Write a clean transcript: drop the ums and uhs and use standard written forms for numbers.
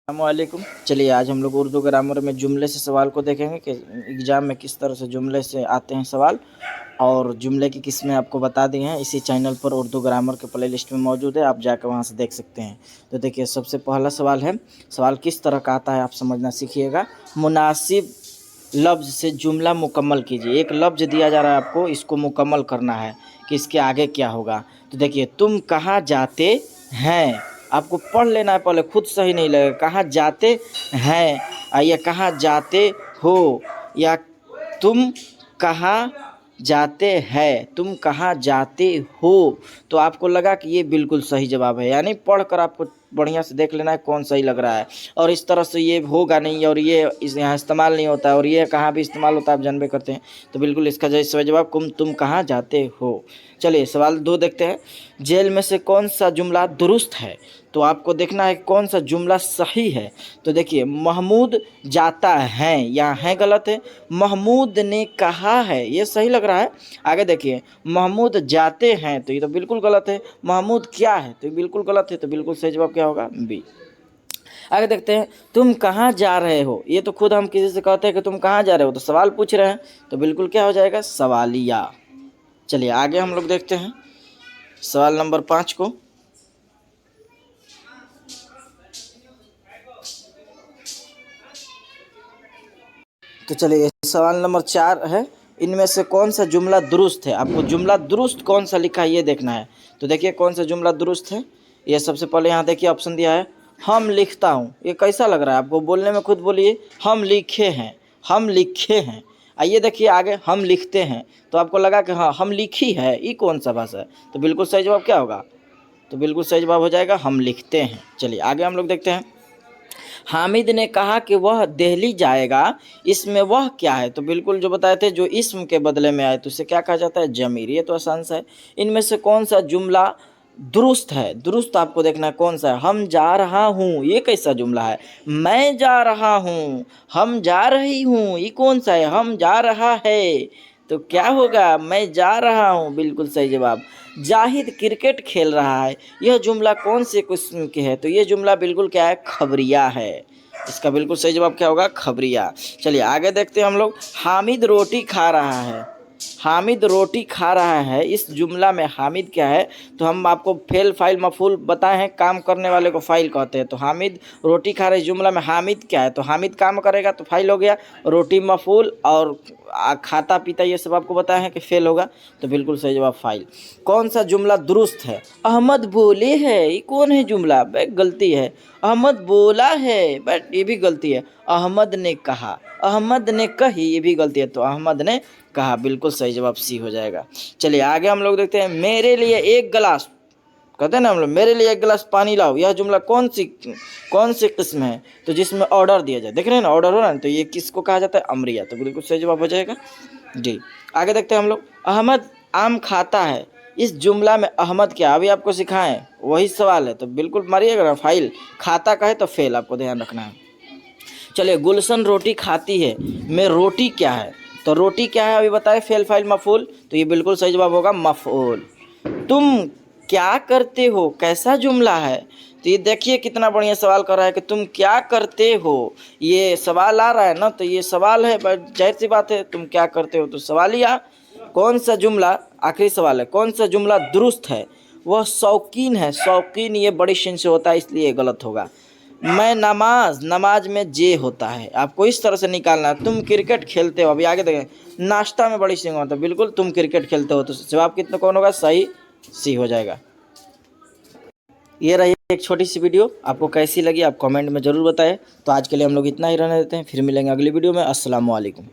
अस्सलामुअलैकुम। चलिए आज हम लोग उर्दू ग्रामर में जुमले से सवाल को देखेंगे कि एग्ज़ाम में किस तरह से जुमले से आते हैं सवाल, और जुमले की किस्में आपको बता दी हैं। इसी चैनल पर उर्दू ग्रामर के प्लेलिस्ट में मौजूद है, आप जाकर वहां से देख सकते हैं। तो देखिए सबसे पहला सवाल है, सवाल किस तरह का आता है आप समझना सीखिएगा। मुनासिब लफ्ज़ से जुमला मुकम्मल कीजिए। एक लफ्ज़ दिया जा रहा है आपको, इसको मुकम्मल करना है कि इसके आगे क्या होगा। तो देखिए तुम कहाँ जाते हैं, आपको पढ़ लेना है पहले, खुद सही नहीं लगेगा। कहाँ जाते हैं या कहाँ जाते हो, या तुम कहाँ जाते हैं, तुम कहाँ जाते हो। तो आपको लगा कि ये बिल्कुल सही जवाब है, यानी पढ़कर आपको बढ़िया से देख लेना है कौन सही लग रहा है। और इस तरह से ये होगा नहीं, और ये यहाँ इस्तेमाल नहीं होता है, और ये कहाँ भी इस्तेमाल होता है आप जानबे करते हैं। तो बिल्कुल इसका सही जवाब तुम कहाँ जाते हो। चलिए सवाल 2 देखते हैं। जेल में से कौन सा जुमला दुरुस्त है। तो आपको देखना है कौन सा जुमला सही है। तो देखिए महमूद जाता है, यहाँ है गलत है। महमूद ने कहा है, ये सही लग रहा है। आगे देखिए महमूद जाते हैं, तो ये तो बिल्कुल गलत है। महमूद क्या है, तो ये बिल्कुल गलत है। तो बिल्कुल सही जवाब क्या होगा, बी। आगे देखते हैं, तुम कहाँ जा रहे हो। ये तो खुद हम किसी से कहते हैं कि तुम कहाँ जा रहे हो, तो सवाल पूछ रहे हैं, तो बिल्कुल क्या हो जाएगा, सवालिया। चलिए आगे हम लोग देखते हैं सवाल नंबर 5 को। तो चलिए सवाल नंबर 4 है, इनमें से कौन सा जुमला दुरुस्त है। आपको जुमला दुरुस्त कौन सा लिखा है ये देखना है। तो देखिए कौन सा जुमला दुरुस्त है। ये सबसे पहले यहाँ देखिए ऑप्शन दिया है, हम लिखता हूँ। ये कैसा लग रहा है आपको, बोलने में खुद बोलिए, हम लिखे हैं, हम लिखे हैं। आइए देखिए आगे, हम लिखते हैं। तो आपको लगा कि हाँ हम लिखी है, ये कौन सा भाषा है। तो बिल्कुल सही जवाब क्या होगा, तो बिल्कुल सही जवाब हो जाएगा, हम लिखते हैं। चलिए आगे हम लोग देखते हैं। हामिद ने कहा कि वह दिल्ली जाएगा, इसमें वह क्या है। तो बिल्कुल जो बताए थे, जो इसम के बदले में आए तो उसे क्या कहा जाता है, जमीर। ये तो आसान सा है। इनमें से कौन सा जुमला दुरुस्त है। दुरुस्त आपको देखना है कौन सा है। हम जा रहा हूँ, ये कैसा जुमला है। मैं जा रहा हूँ, हम जा रही हूँ, ये कौन सा है। हम जा रहा है, तो क्या होगा, मैं जा रहा हूँ। बिल्कुल सही जवाब। जाहिद क्रिकेट खेल रहा है, यह जुमला कौन से किस्म के है। तो ये जुमला बिल्कुल क्या है, खबरिया है। इसका बिल्कुल सही जवाब क्या होगा, खबरिया। चलिए आगे देखते हैं हम लोग। हामिद रोटी खा रहा है, हामिद रोटी खा रहा है, इस जुमला में हामिद क्या है। तो हम आपको फेल फाइल मफूल बताए हैं, काम करने वाले को फाइल कहते हैं। तो हामिद रोटी खा रहे, इस जुमला में हामिद क्या है। तो हामिद काम करेगा तो फाइल हो गया, रोटी मफूल, और खाता पीता ये सब आपको बताया है कि फेल होगा। तो बिल्कुल सही जवाब फाइल। कौन सा जुमला दुरुस्त है। अहमद बोले है, ये कौन है जुमला, गलती है। अहमद बोला है, बट ये भी गलती है। अहमद ने कहा, अहमद ने कही, ये भी गलती है। तो अहमद ने कहा, बिल्कुल सही जवाब सी हो जाएगा। चलिए आगे हम लोग देखते हैं। मेरे लिए एक गिलास, कहते हैं ना हम लोग, मेरे लिए एक गिलास पानी लाओ। यह जुमला कौन सी किस्म है। तो जिसमें ऑर्डर दिया जाए, देख रहे हैं ना ऑर्डर हो रहा है, तो ये किसको कहा जाता है, अमरिया। तो बिल्कुल सही जवाब हो जाएगा जी। आगे देखते हैं हम लोग। अहमद आम खाता है, इस जुमला में अहमद क्या, अभी आपको सिखाएं वही सवाल है। तो बिल्कुल मारिएगा ना फाइल, खाता का है तो फेल, आपको ध्यान रखना है। चलिए गुलशन रोटी खाती है, में रोटी क्या है। तो रोटी क्या है अभी बताए, फेल फाइल मफूल। तो ये बिल्कुल सही जवाब होगा, मफूल। तुम क्या करते हो, कैसा जुमला है। तो ये देखिए कितना बढ़िया सवाल कर रहा है कि तुम क्या करते हो। ये सवाल आ रहा है ना, तो ये सवाल है, जाहिर सी बात है, तुम क्या करते हो तो सवालिया। कौन सा जुमला, आखिरी सवाल है, कौन सा जुमला दुरुस्त है। वह शौकीन है, शौकीन ये बड़ी शिन से होता है, इसलिए गलत होगा। मैं नमाज में जे होता है, आपको इस तरह से निकालना है। तुम क्रिकेट खेलते हो, अभी आगे देखें। नाश्ता में बड़ी सिंह होता है, बिल्कुल तुम क्रिकेट खेलते हो। तो जवाब कितना कौन होगा, सही सी हो जाएगा। ये रही एक छोटी सी वीडियो, आपको कैसी लगी आप कमेंट में ज़रूर बताएं। तो आज के लिए हम लोग इतना ही रहने देते हैं, फिर मिलेंगे अगली वीडियो में। अस्सलाम वालेकुम।